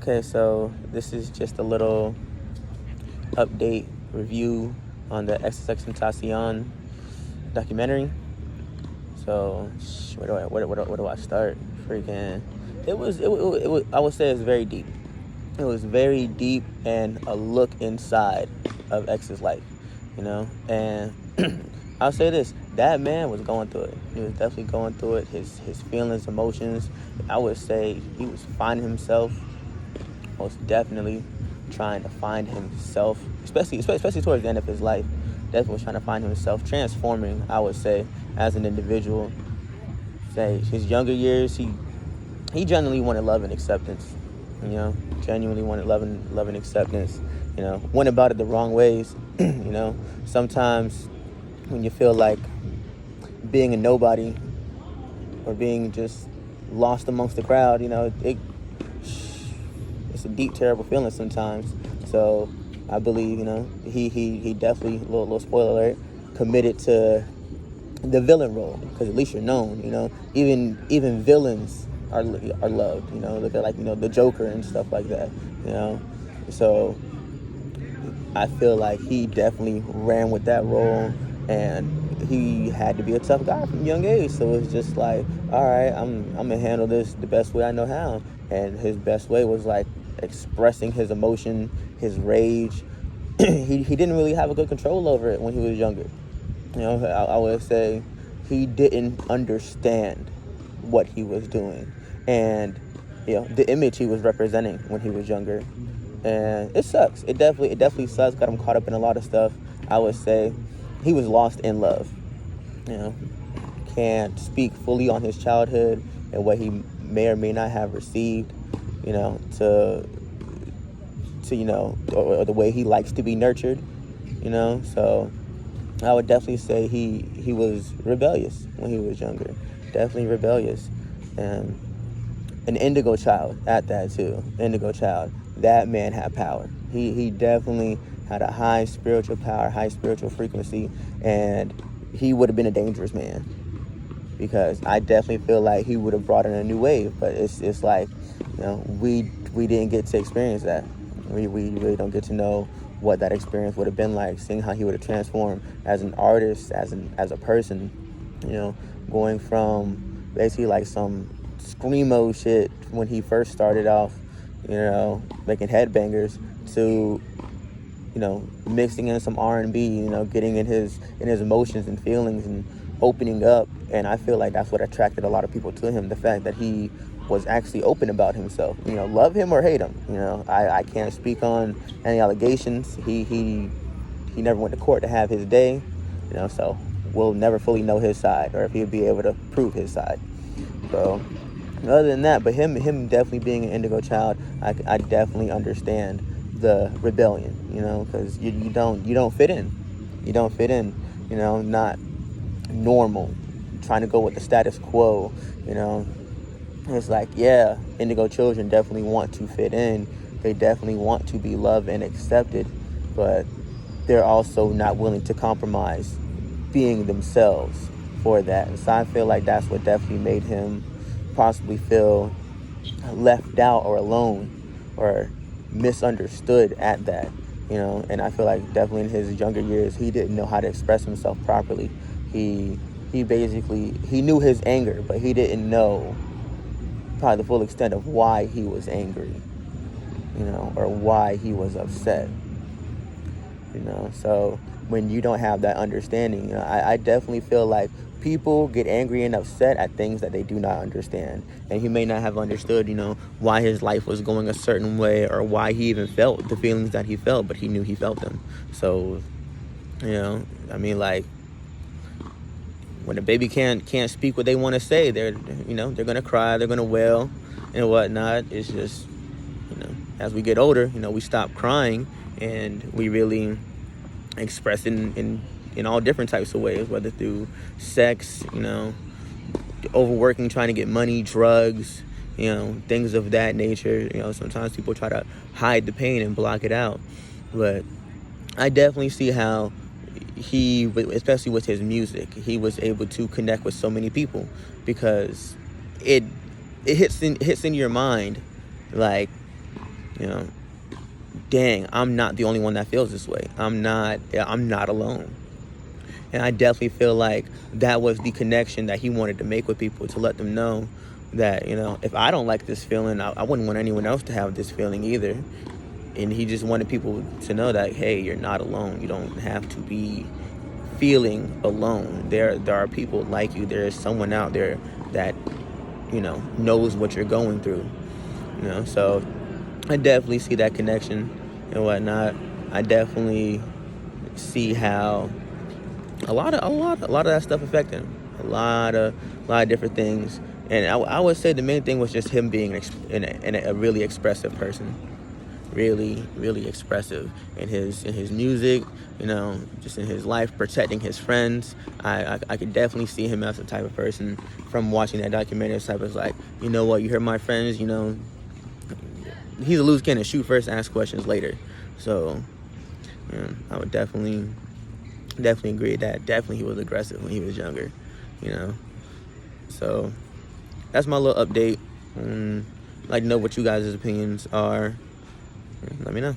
Okay, so this is just a little update review on the XXXTentacion documentary. So where do I start? Freaking, it was I would say it's very deep. It was very deep and a look inside of X's life, And I'll say this: that man was going through it. He was definitely going through it. His feelings, emotions. I would say he was finding himself. Most definitely trying to find himself, especially towards the end of his life. Definitely was trying to find himself, transforming, I would say, as an individual. Say his younger years, he genuinely wanted love and acceptance. Genuinely wanted love and acceptance. Went about it the wrong ways. Sometimes when you feel like being a nobody or being just lost amongst the crowd, it's a deep, terrible feeling sometimes. So I believe, he definitely, little spoiler alert, committed to the villain role, because at least you're known. Even villains are loved. Look at the Joker and stuff like that. So I feel like he definitely ran with that role, and he had to be a tough guy from a young age. So it's just like, all right, I'm gonna handle this the best way I know how. And his best way was like expressing his emotion, his rage. he didn't really have a good control over it when he was younger. I would say he didn't understand what he was doing, and the image he was representing when he was younger. And it sucks. It definitely sucks. Got him caught up in a lot of stuff. I would say he was lost in love. Can't speak fully on his childhood and what he may or may not have received. Or the way he likes to be nurtured. So I would definitely say he was rebellious when he was younger. Definitely rebellious. And an indigo child at that too. Indigo child. That man had power. He definitely had a high spiritual power, high spiritual frequency, and he would have been a dangerous man, because I definitely feel like he would have brought in a new wave. But it's like, we didn't get to experience that. We really don't get to know what that experience would have been like, seeing how he would have transformed as an artist, as a person, going from basically like some screamo shit when he first started off, making headbangers, to mixing in some R&B, getting in his emotions and feelings and opening up. And I feel like that's what attracted a lot of people to him, the fact that he was actually open about himself. Love him or hate him, I can't speak on any allegations. He never went to court to have his day, so we'll never fully know his side, or if he'll be able to prove his side. So other than that, but him definitely being an indigo child, I definitely understand the rebellion, because you don't fit in. You don't fit in, not normal, trying to go with the status quo. It's like, yeah, indigo children definitely want to fit in. They definitely want to be loved and accepted, but they're also not willing to compromise being themselves for that. And so I feel like that's what definitely made him possibly feel left out or alone or misunderstood at that, and I feel like definitely in his younger years, he didn't know how to express himself properly. He basically, he knew his anger, but he didn't know probably the full extent of why he was angry, or why he was upset, so when you don't have that understanding, I definitely feel like people get angry and upset at things that they do not understand. And he may not have understood, why his life was going a certain way, or why he even felt the feelings that he felt, but he knew he felt them. So, like, when a baby can't speak what they want to say, they're going to cry, they're going to wail and whatnot. It's just, as we get older, we stop crying, and we really express it in all different types of ways, whether through sex, overworking, trying to get money, drugs, things of that nature. Sometimes people try to hide the pain and block it out. But I definitely see how he, especially with his music, he was able to connect with so many people, because it hits in your mind, like, you know, dang, I'm not the only one that feels this way. I'm not alone. And I definitely feel like that was the connection that he wanted to make with people, to let them know that, you know, if I don't like this feeling, I wouldn't want anyone else to have this feeling either. And he just wanted people to know that, hey, you're not alone. You don't have to be feeling alone. There are people like you. There is someone out there that, you know, knows what you're going through. You know, so I definitely see that connection and whatnot. I definitely see how a lot of that stuff affected him. A lot of different things. And I would say the main thing was just him being a really expressive person. Really, really expressive in his music, you know, just in his life, protecting his friends. I could definitely see him as the type of person from watching that documentary. It's type of like, you know what, you heard my friends, you know, he's a loose cannon, shoot first, ask questions later. So, yeah, I would definitely agree that definitely he was aggressive when he was younger, you know. So that's my little update. I'd like to know what you guys' opinions are. Let me know.